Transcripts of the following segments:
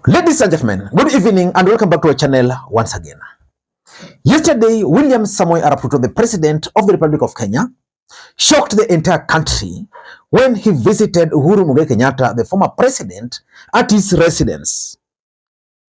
Ladies and gentlemen, good evening and welcome back to our channel once again. Yesterday, William Samoei Arap Ruto, the President of the Republic of Kenya, shocked the entire country when he visited Uhuru Kenyatta, the former president, at his residence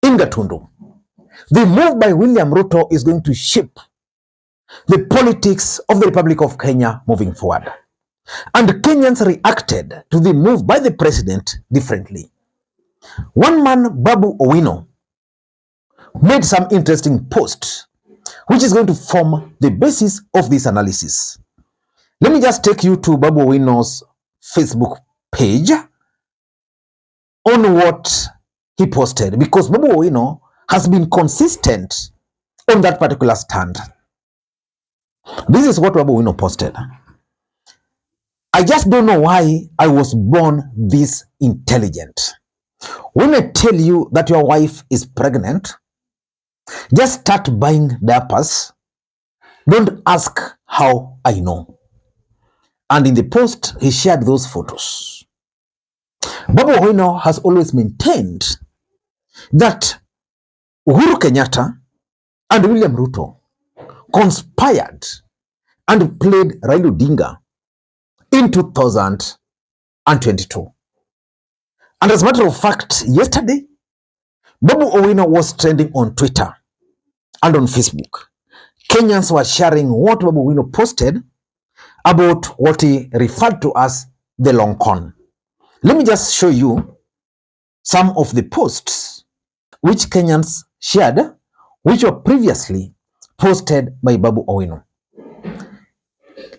in Gatundu. The move by William Ruto is going to shape the politics of the Republic of Kenya moving forward. And Kenyans reacted to the move by the president differently. One man, Babu Owino, made some interesting posts, which is going to form the basis of this analysis. Let me just take you to Babu Owino's Facebook page on what he posted, because Babu Owino has been consistent on that particular stand. This is what Babu Owino posted. I just don't know why I was born this intelligent. When I tell you that your wife is pregnant, just start buying diapers. Don't ask how I know. And in the post, he shared those photos. Babu Owino has always maintained that Uhuru Kenyatta and William Ruto conspired and played Raila Odinga in 2022. And as a matter of fact, yesterday, Babu Owino was trending on Twitter and on Facebook. Kenyans were sharing what Babu Owino posted about what he referred to as the long con. Let me just show you some of the posts which Kenyans shared, which were previously posted by Babu Owino.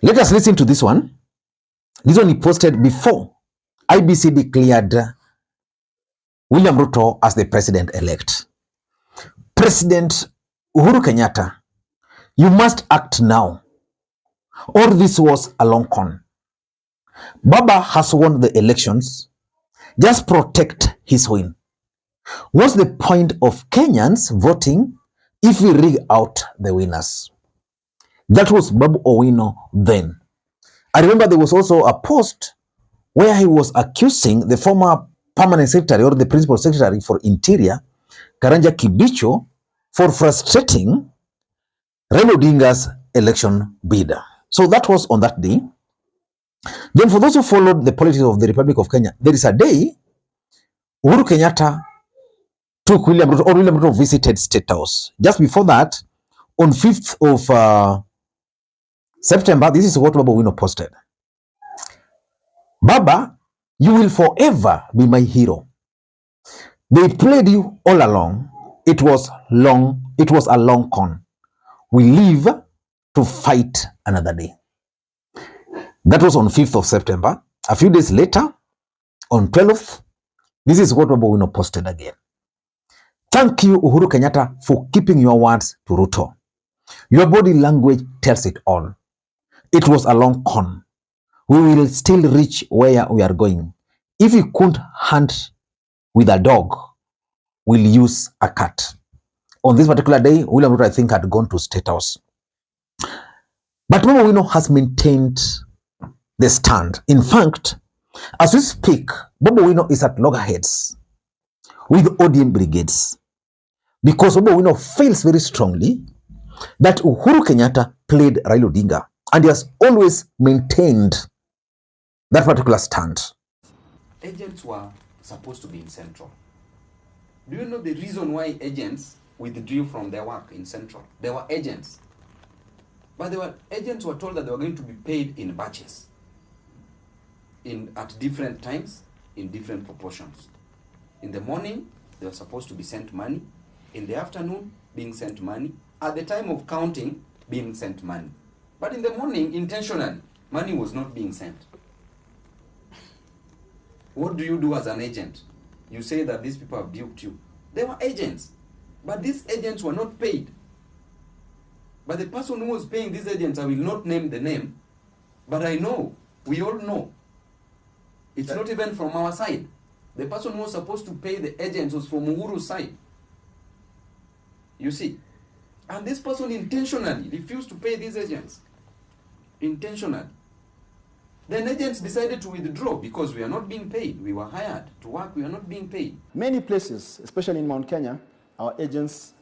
Let us listen to this one. This one he posted before IBC declared William Ruto as the president-elect. President Uhuru Kenyatta, you must act now, or this was a long con. Baba has won the elections. Just protect his win. What's the point of Kenyans voting if we rig out the winners? That was Babu Owino then. I remember there was also a post where he was accusing the former permanent secretary or the principal secretary for Interior, Karanja Kibicho, for frustrating Raila Odinga's election bid. So that was on that day. Then for those who followed the politics of the Republic of Kenya, there is a day Uhuru Kenyatta took William Ruto, or William Ruto visited State House. Just before that, on 5th of September, this is what Babu Owino posted. Baba, you will forever be my hero. They played you all along. It was a long con. We live to fight another day. That was on 5th of September. A few days later, on 12th, this is what Babu Owino posted again. Thank you, Uhuru Kenyatta, for keeping your words to Ruto. Your body language tells it all. It was a long con. We will still reach where we are going. If we couldn't hunt with a dog, we'll use a cat. On this particular day, William Ruto, I think, had gone to State House. But Babu Owino has maintained the stand. In fact, as we speak, Babu Owino is at loggerheads with ODM brigades, because Babu Owino feels very strongly that Uhuru Kenyatta played Raila Odinga, and he has always maintained that particular stand. Agents were supposed to be in Central. Do you know the reason why agents withdrew from their work in Central? They were agents. But agents were told that they were going to be paid in batches, at different times, in different proportions. In the morning, they were supposed to be sent money. In the afternoon, being sent money. At the time of counting, being sent money. But in the morning, intentionally, money was not being sent. What do you do as an agent? You say that these people have duped you. They were agents. But these agents were not paid. But the person who was paying these agents, I will not name the name, but I know, we all know. It's not even from our side. The person who was supposed to pay the agents was from Uhuru's side. You see? And this person intentionally refused to pay these agents. Intentionally. Then agents decided to withdraw because we are not being paid. We were hired to work, we are not being paid. Many places, especially in Mount Kenya, our agents,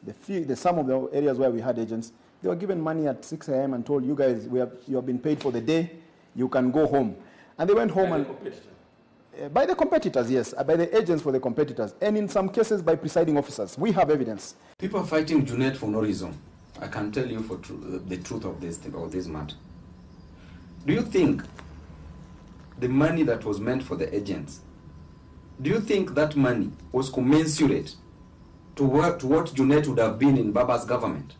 some of the areas where we had agents, they were given money at 6 a.m. and told, you guys, you have been paid for the day, you can go home. And they went home by the competitors, yes, by the agents for the competitors, and in some cases by presiding officers. We have evidence. People are fighting Junet for no reason. I can tell you for the truth of this matter. Do you think the money that was meant for the agents, do you think that money was commensurate to what Junet would have been in Baba's government?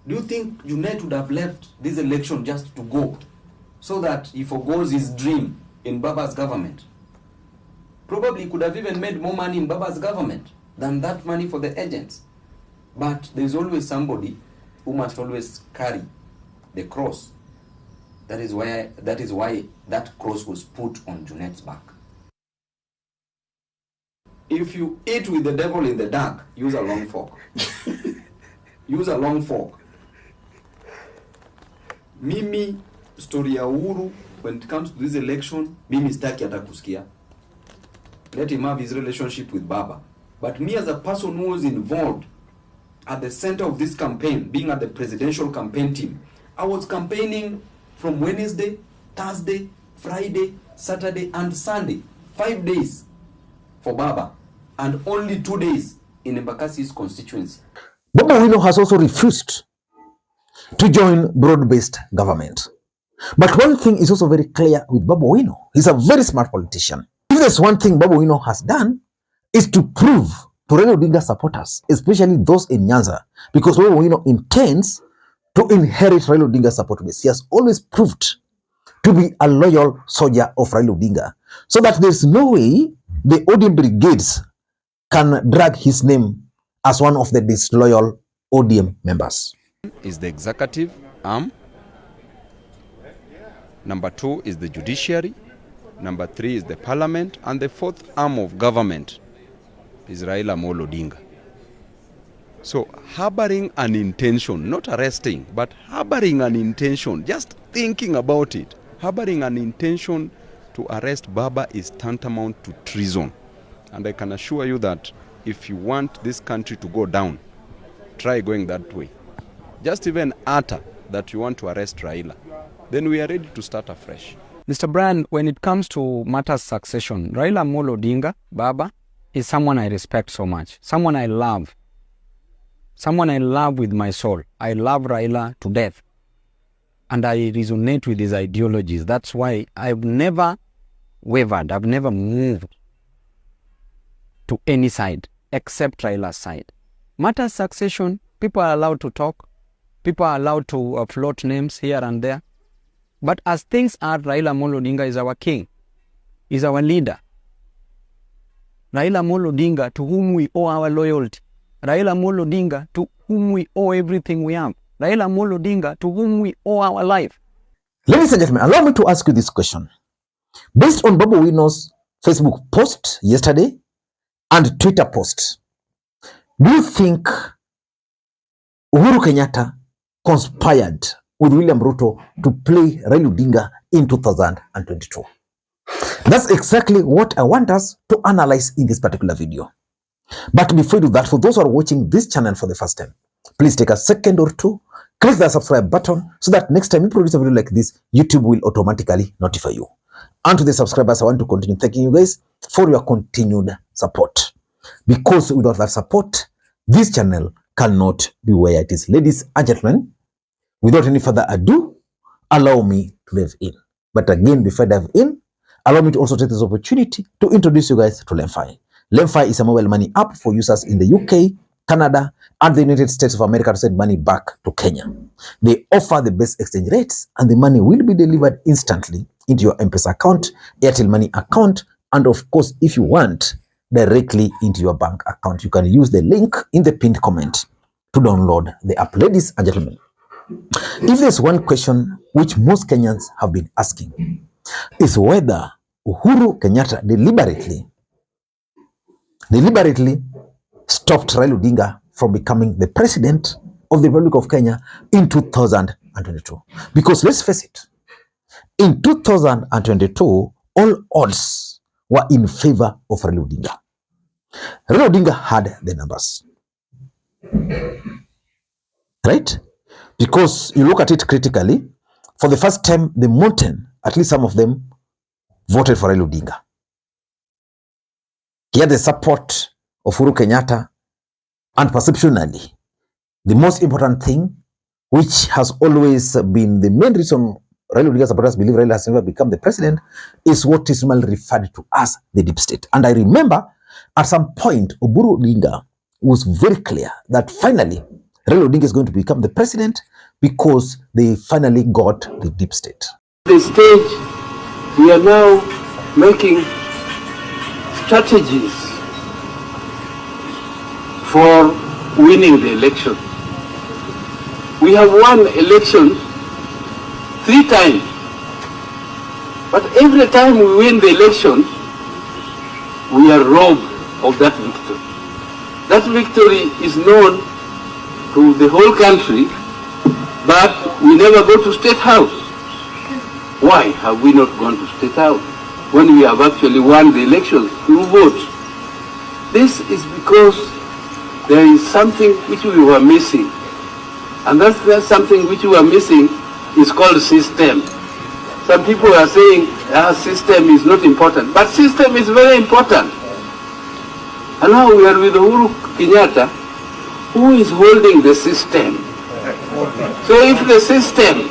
Do you think Junet would have left this election just to go so that he forgoes his dream in Baba's government? Probably he could have even made more money in Baba's government than that money for the agents. But there's always somebody who must always carry the cross. That is why that cross was put on Junet's back. If you eat with the devil in the dark, use a long fork. Use a long fork. Mimi, story ya Uhuru, when it comes to this election, Mimi staki hata kusikia. Let him have his relationship with Baba. But me as a person who was involved at the center of this campaign, being at the presidential campaign team, I was campaigning from Wednesday, Thursday, Friday, Saturday, and Sunday. 5 days for Baba, and only 2 days in Embakasi's constituency. Babu Owino has also refused to join broad-based government. But one thing is also very clear with Babu Owino. He's a very smart politician. If there's one thing Babu Owino has done, is to prove to Raila Odinga supporters, especially those in Nyanza, because Babu Owino intends to inherit Raila Odinga's support base. He has always proved to be a loyal soldier of Raila Odinga, so that there's no way the ODM brigades can drag his name as one of the disloyal ODM members. Is the executive arm. Number 2 is the judiciary. Number 3 is the parliament. And the 4th arm of government is Raila Odinga. So harboring an intention, not arresting, but harboring an intention, just thinking about it, harboring an intention to arrest Baba is tantamount to treason. And I can assure you that if you want this country to go down, try going that way. Just even utter that you want to arrest Raila, then we are ready to start afresh. Mr. Brian, when it comes to matters succession, Raila Odinga, Baba, is someone I respect so much, someone I love with my soul. I love Raila to death, and I resonate with his ideologies. That's why I've never wavered, I've never moved to any side except Raila's side. Matters succession, people are allowed to talk, people are allowed to float names here and there. But as things are, Raila Odinga is our king, is our leader. Raila Odinga, to whom we owe our loyalty. Raila Odinga, to whom we owe everything we have. Raila Odinga, to whom we owe our life. Ladies and gentlemen, allow me to ask you this question. Based on Babu Owino's Facebook post yesterday and Twitter post, do you think Uhuru Kenyatta conspired with William Ruto to play Raila Odinga in 2022? That's exactly what I want us to analyze in this particular video. But before you do that, for those who are watching this channel for the first time, please take a second or two, click the subscribe button so that next time we produce a video like this, YouTube will automatically notify you. And to the subscribers, I want to continue thanking you guys for your continued support. Because without that support, this channel cannot be where it is. Ladies and gentlemen, without any further ado, allow me to dive in. But again, before I dive in, allow me to also take this opportunity to introduce you guys to Lemfi. Lemfi is a mobile money app for users in the UK, Canada, and the United States of America to send money back to Kenya. They offer the best exchange rates, and the money will be delivered instantly into your M-Pesa account, Airtel Money account, and of course, if you want, directly into your bank account. You can use the link in the pinned comment to download the app. Ladies and gentlemen, if there's one question which most Kenyans have been asking, is whether Uhuru Kenyatta deliberately stopped Raila Odinga from becoming the president of the Republic of Kenya in 2022. Because let's face it, In 2022, all odds were in favor of Raila Odinga. Raila Odinga had the numbers, right? Because you look at it critically, for the first time, the mountain, at least some of them, voted for Raila Odinga. He had the support of Uhuru Kenyatta, and perceptually, the most important thing, which has always been the main reason Raila Odinga supporters believe Raila has never become the president, is what is normally referred to as the deep state. And I remember at some point, Oburu Odinga was very clear that finally Raila Odinga is going to become the president because they finally got the deep state. The stage, we are now making strategies for winning the election. We have won elections 3 times, but every time we win the election, we are robbed of that victory. That victory is known to the whole country, but we never go to State House. Why have we not gone to State House when we have actually won the elections through votes? This is because there is something which we were missing. And that's something which we were missing is called system. Some people are saying system is not important, but system is very important. And now we are with Uhuru Kenyatta, who is holding the system. So if the system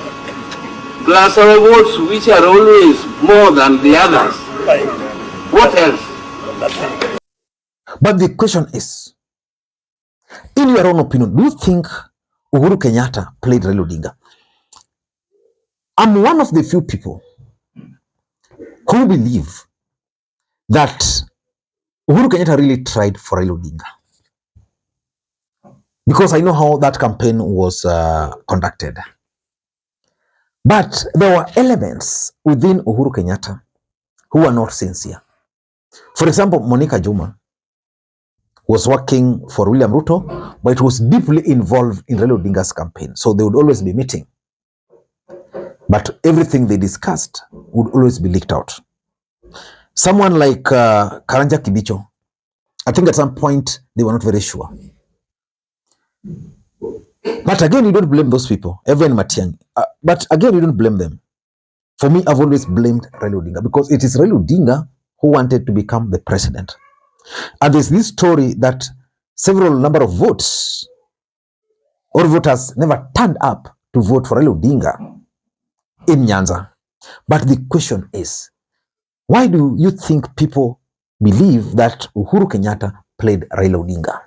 plus our votes, which are always more than the others, what else? But the question is, in your own opinion, do you think Uhuru Kenyatta played Raila Odinga? I'm one of the few people who believe that Uhuru Kenyatta really tried for Raila Odinga, because I know how that campaign was conducted. But there were elements within Uhuru Kenyatta who were not sincere. For example, Monica Juma was working for William Ruto, but was deeply involved in Raila Odinga's campaign. So they would always be meeting. But everything they discussed would always be leaked out. Someone like Karanja Kibicho, I think at some point they were not very sure. But again, you don't blame those people, Evan Matiang'i. But again, you don't blame them. For me, I've always blamed Raila Odinga, because it is Raila Odinga who wanted to become the president. And there's this story that several number of votes or voters never turned up to vote for Raila Odinga in Nyanza. But the question is, why do you think people believe that Uhuru Kenyatta played Raila Odinga?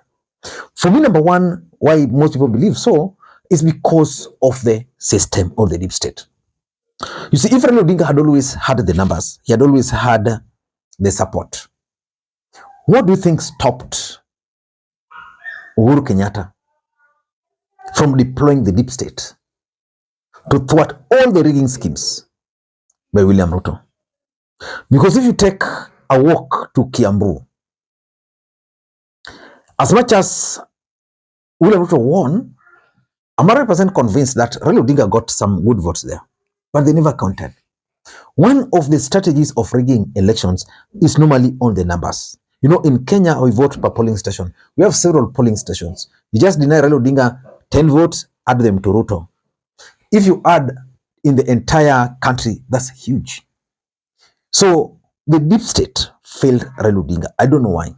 For me, number one, why most people believe so is because of the system or the deep state. You see, if Raila Odinga had always had the numbers, he had always had the support, what do you think stopped Uhuru Kenyatta from deploying the deep state to thwart all the rigging schemes by William Ruto? Because if you take a walk to Kiambu, as much as William Ruto won, I'm 100% convinced that Raila Odinga got some good votes there, but they never counted. One of the strategies of rigging elections is normally on the numbers. You know, in Kenya, we vote per polling station. We have several polling stations. You just deny Raila Odinga 10 votes, add them to Ruto. If you add in the entire country, that's huge. So the deep state failed Raila Odinga. I don't know why.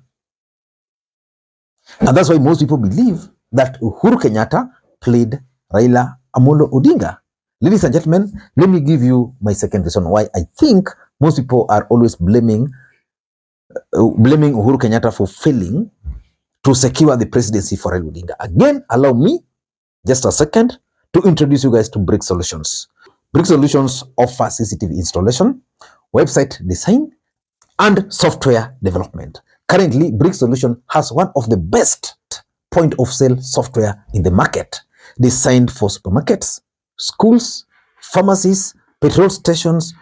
And that's why most people believe that Uhuru Kenyatta played Raila Amolo Odinga. Ladies and gentlemen, let me give you my second reason why I think most people are always blaming Uhuru Kenyatta for failing to secure the presidency for Raila Odinga. Again, allow me just a second to introduce you guys to Brick Solutions. Brick Solutions offers CCTV installation, website design, and software development. Currently, Brick Solution has one of the best point of sale software in the market, designed for supermarkets, schools, pharmacies, petrol stations,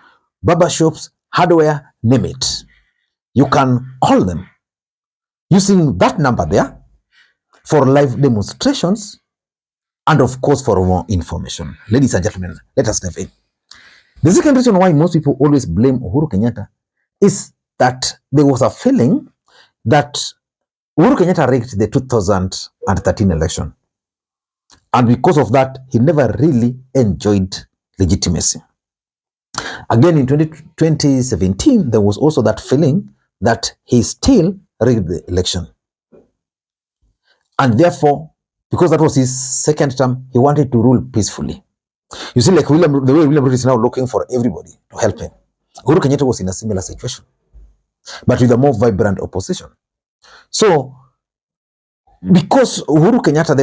barber shops, hardware, name it. You can call them using that number there for live demonstrations and of course for more information. Ladies and gentlemen, let us dive in. The second reason why most people always blame Uhuru Kenyatta is that there was a feeling that Uhuru Kenyatta rigged the 2013 election. And because of that, he never really enjoyed legitimacy. Again, in 2017, there was also that feeling that he still rigged the election. And therefore, because that was his second term, he wanted to rule peacefully. You see, like the way William Ruto is now looking for everybody to help him. Uhuru Kenyatta was in a similar situation, but with a more vibrant opposition. So, because Uhuru Kenyatta,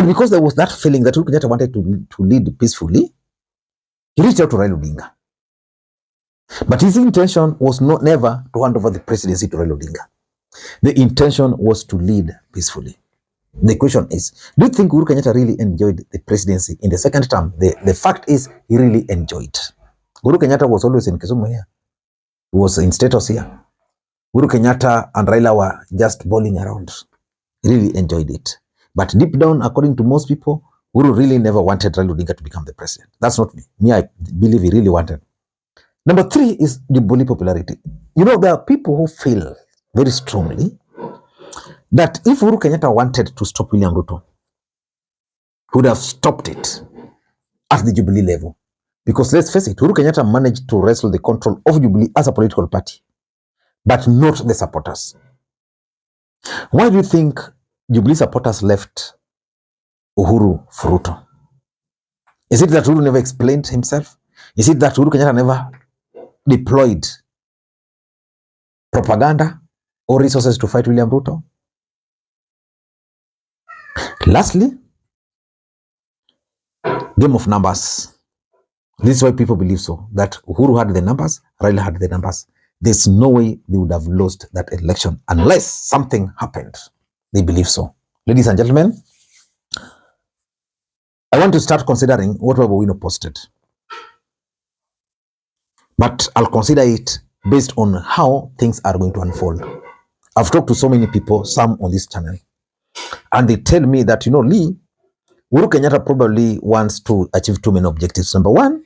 because there was that feeling that Uhuru Kenyatta wanted to lead peacefully, he reached out to Raila Odinga. But his intention was never to hand over the presidency to Raila Odinga. The intention was to lead peacefully. The question is, do you think Uhuru Kenyatta really enjoyed the presidency in the second term? The fact is, he really enjoyed. Uhuru Kenyatta was always in Kisumu here. He was in status here. Uhuru Kenyatta and Raila were just bowling around. He really enjoyed it. But deep down, according to most people, Uhuru really never wanted Raila Odinga to become the president. That's not me. Me, I believe he really wanted. Number 3 is the bully popularity. You know, there are people who feel very strongly that if Uhuru Kenyatta wanted to stop William Ruto, he would have stopped it at the Jubilee level. Because let's face it, Uhuru Kenyatta managed to wrestle the control of Jubilee as a political party, but not the supporters. Why do you think Jubilee supporters left Uhuru for Ruto? Is it that Uhuru never explained himself? Is it that Uhuru Kenyatta never deployed propaganda or resources to fight William Ruto? Lastly, game of numbers. This is why people believe so, that Uhuru had the numbers, Raila had the numbers. There's no way they would have lost that election unless something happened. They believe so. Ladies and gentlemen, I want to start considering what Babu Owino posted. But I'll consider it based on how things are going to unfold. I've talked to so many people, some on this channel, and they tell me that, you know, Lee, Uhuru Kenyatta probably wants to achieve 2 main objectives. Number 1,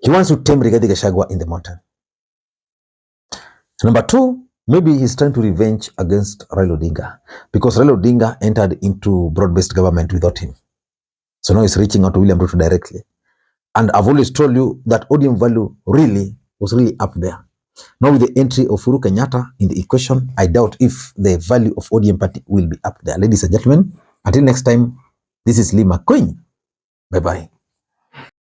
he wants to tame Rigathi Gachagua in the mountain. Number 2, maybe he's trying to revenge against Raila Odinga because Raila Odinga entered into broad-based government without him. So now he's reaching out to William Ruto directly. And I've always told you that ODM value was really up there. Now with the entry of Uhuru Kenyatta in the equation, I doubt if the value of ODM party will be up there. Ladies and gentlemen, until next time, this is Lee Makwiny. Bye-bye.